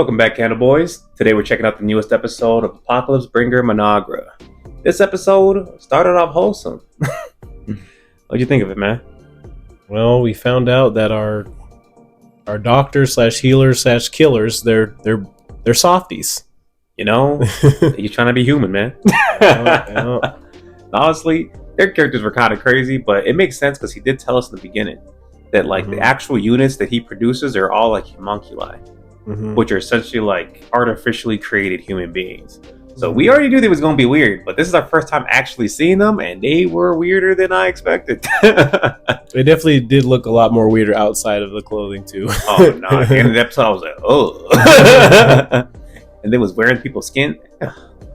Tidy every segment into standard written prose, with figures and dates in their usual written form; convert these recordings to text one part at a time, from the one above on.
Welcome back, Candle Boys. Today we're checking out the newest episode of Apocalypse Bringer Mynoghra. This episode started off wholesome. What'd you think of it, man? Well, we found out that our doctors / healers / killers, they're softies. You know, you're trying to be human, man. Honestly, their characters were kind of crazy, but it makes sense because he did tell us in the beginning that the actual units that he produces are all like homunculi, which are essentially like artificially created human beings. So we already knew they was going to be weird, but this is our first time actually seeing them, and they were weirder than I expected. They definitely did look a lot more weirder outside of the clothing too. Oh no! At the end of the episode, I was like, oh. And they was wearing people's skin.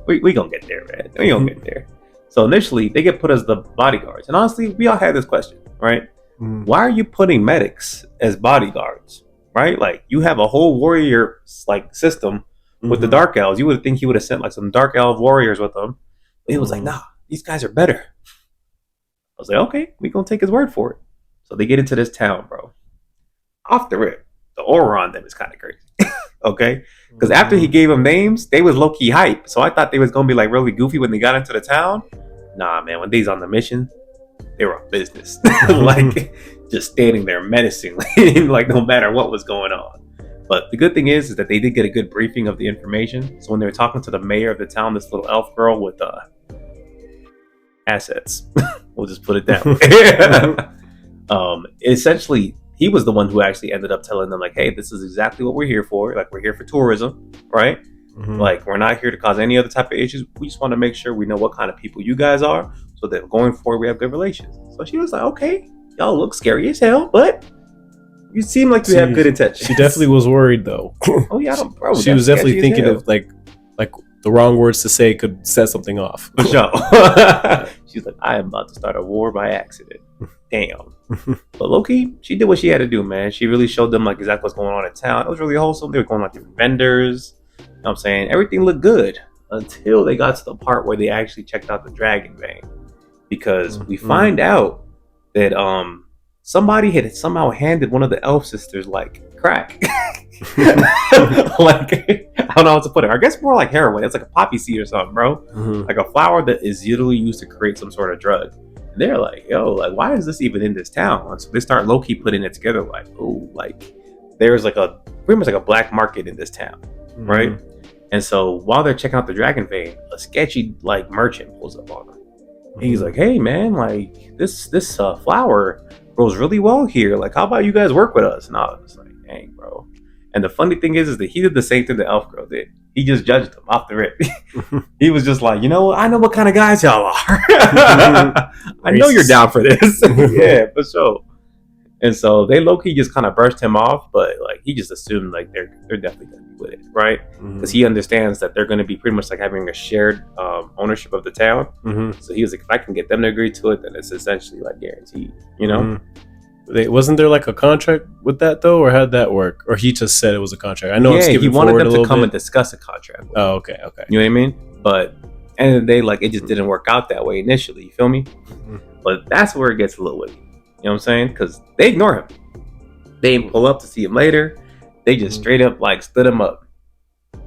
We gonna get there, man. We gonna get there. So initially, they get put as the bodyguards, and honestly, we all had this question, right? Why are you putting medics as bodyguards, right? Like, you have a whole warrior like system with the dark elves. You would think he would have sent like some dark elf warriors with them. But he was like, nah, these guys are better. I was like, okay, we gonna take his word for it. So they get into this town, bro. Off the rip, the aura on them is kind of crazy. Okay, because after he gave them names, they was low-key hype. So I thought they was gonna be like really goofy when they got into the town. Nah, man, when they's on the mission, they were on business. Like, just standing there menacingly, like no matter what was going on. But the good thing is that they did get a good briefing of the information. So when they were talking to the mayor of the town, this little elf girl with assets, we'll just put it that way. Essentially, he was the one who actually ended up telling them, like, hey, this is exactly what we're here for. Like, we're here for tourism, right? Like, we're not here to cause any other type of issues. We just want to make sure we know what kind of people you guys are, so that going forward we have good relations. So she was like, okay, y'all look scary as hell, but you seem like you have good intentions. She definitely was worried though. Oh yeah, bro. She was definitely thinking of like the wrong words to say could set something off. For sure. She's like, I am about to start a war by accident. Damn. But low-key, she did what she had to do, man. She really showed them like exactly what's going on in town. It was really wholesome. They were going on different vendors. You know what I'm saying? Everything looked good until they got to the part where they actually checked out the dragon vein. Because we find out that somebody had somehow handed one of the elf sisters like crack. Like, I don't know how to put it. I guess more like heroin. It's like a poppy seed or something, bro. Like a flower that is usually used to create some sort of drug. And they're like, yo, like, why is this even in this town? And so they start low-key putting it together, like, oh, like, there's like pretty much like a black market in this town, right? And so while they're checking out the dragon vein, a sketchy like merchant pulls up on them. He's like, hey man, like this flower grows really well here. Like, how about you guys work with us? And I was like, dang, bro. And the funny thing is that he did the same thing the elf girl did. He just judged them off the rip. He was just like, you know what? I know what kind of guys y'all are. I know you're down for this. Yeah, for sure. And so they low-key just kind of brushed him off, but like he just assumed like they're definitely gonna be with it, right? Because he understands that they're gonna be pretty much like having a shared ownership of the town. So he was like, if I can get them to agree to it, then it's essentially like guaranteed, you know? Wasn't there like a contract with that though, or how'd that work? Or he just said it was a contract? I know. Yeah, he wanted them to come and discuss a contract. Oh, okay. You know what I mean? But end of the day, like, it just didn't work out that way initially. You feel me? But that's where it gets a little witty. You know what I'm saying? Because they ignore him. They didn't pull up to see him later. They just straight up like stood him up.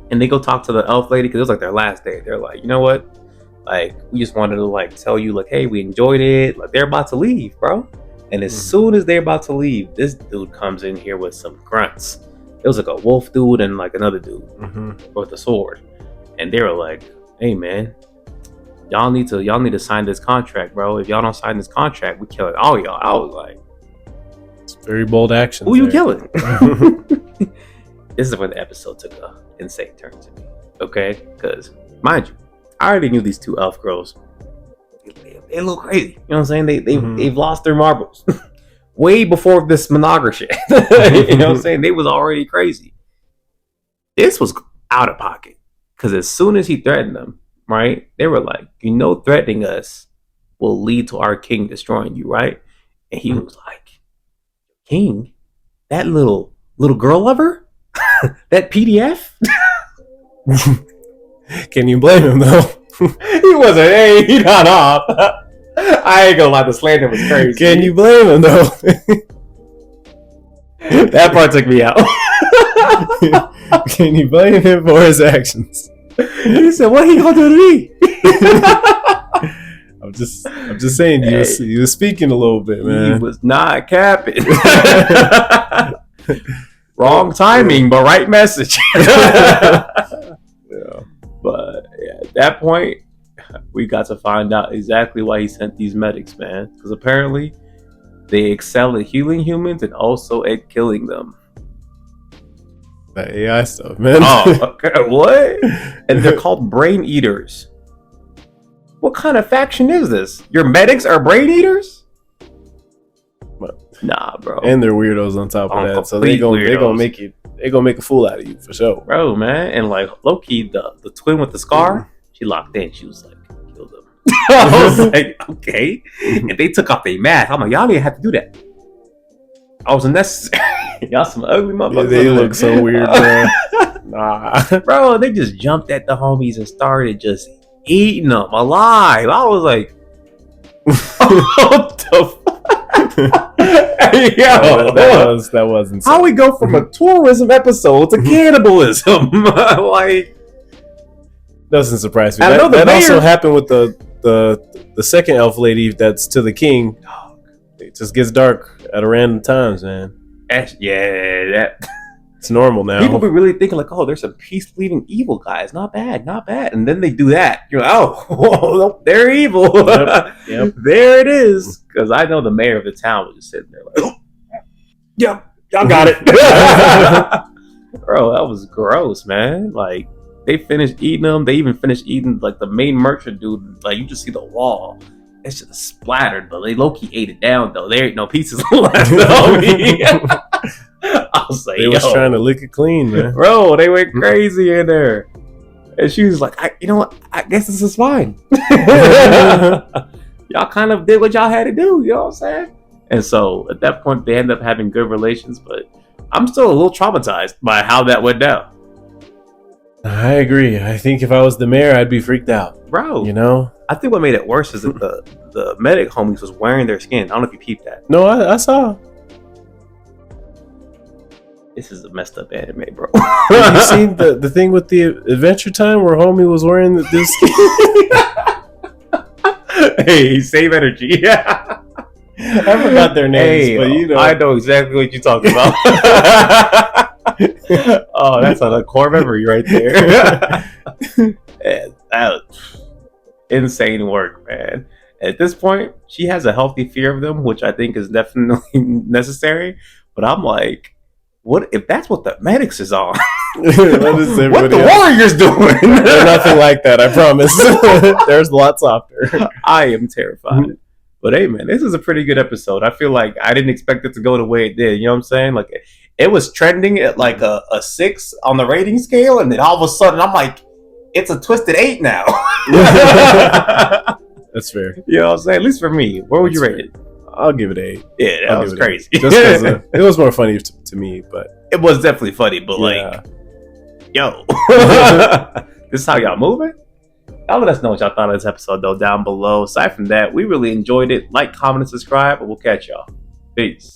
And they go talk to the elf lady because it was like their last day. They're like, you know what? Like, we just wanted to like tell you, like, hey, we enjoyed it. Like, they're about to leave, bro. And as soon as they're about to leave, this dude comes in here with some grunts. It was like a wolf dude and like another dude with a sword. And they were like, hey man, y'all need to sign this contract, bro. If y'all don't sign this contract, we kill it all y'all. I was like, it's very bold action. Who you killing? This is where the episode took a insane turn to me. Okay? Because, mind you, I already knew these two elf girls. They're a little crazy. You know what I'm saying? They've lost their marbles. Way before this Mynoghra shit. You know what I'm saying? They was already crazy. This was out of pocket. Because as soon as he threatened them, right? They were like, you know, threatening us will lead to our king destroying you, right? And he was like, king? That little girl lover? That PDF? Can you blame him though? He wasn't. Hey, he got off. I ain't gonna lie, the slander was crazy. Can you blame him though? That part took me out. Can you blame him for his actions? He said, "What he gonna do to me?" I'm just saying, you was speaking a little bit, man. He was not capping. Wrong timing, but right message. Yeah. But yeah, at that point, we got to find out exactly why he sent these medics, man. Because apparently, they excel at healing humans and also at killing them. That AI stuff, man. Oh, okay. What? And they're called brain eaters. What kind of faction is this? Your medics are brain eaters? Nah, bro. And they're weirdos on top of that, so they gonna make a fool out of you for sure, bro, man. And like Loki, the twin with the scar, she locked in. She was like, kill them. I was like, okay. And they took off their mask. I'm like, y'all didn't have to do that. I was unnecessary. Y'all some ugly motherfuckers. Yeah, they look so weird, bro. Nah, bro. They just jumped at the homies and started just eating them alive. I was like, what the fuck? Hey, yo, that was insane. How we go from a tourism episode to cannibalism? Like, doesn't surprise me. I know that also happened with the second elf lady that's to the king. It just gets dark at random times, man. It's normal now. People be really thinking like, oh, there's some peace-leaving evil guys. Not bad, not bad. And then they do that. You're like, oh, they're evil. Yep. There it is. Because I know the mayor of the town was just sitting there like, oh, yep, y'all got it. Bro, that was gross, man. Like, they finished eating them. They even finished eating like the main merchant dude. Like, you just see the wall. It's just splattered, but they low-key ate it down though. There ain't no pieces left. I was like, they was trying to lick it clean, man. Bro, they went crazy in there. And she was like, you know what? I guess this is fine. Y'all kind of did what y'all had to do, you know what I'm saying? And so at that point, they end up having good relations, but I'm still a little traumatized by how that went down. I agree. I think if I was the mayor, I'd be freaked out. Bro. You know? I think what made it worse is that the medic homies was wearing their skin. I don't know if you peeped that. No, I saw. This is a messed up anime, bro. Have you seen the thing with the Adventure Time where homie was wearing this skin? Hey, save energy. Yeah. I forgot their names, but you know. I know exactly what you're talking about. Oh, that's a core memory right there. Man, that was insane work, man. At this point, she has a healthy fear of them, which I think is definitely necessary. But I'm like, what if that's what the medics is on? What the warriors doing? They're nothing like that, I promise. There's lots softer. I am terrified. But hey, man, this is a pretty good episode. I feel like I didn't expect it to go the way it did. You know what I'm saying? Like, it was trending at like a 6 on the rating scale, and then all of a sudden, I'm like, it's a twisted 8 now. That's fair. You know what I'm saying? At least for me. Where would you rate it? I'll give it 8. Yeah, that was crazy. Just because it was more funny to me, but it was definitely funny. But like, yo, this is how y'all moving? Y'all let us know what y'all thought of this episode though down below. Aside from that, we really enjoyed it. Like, comment, and subscribe, and we'll catch y'all. Peace.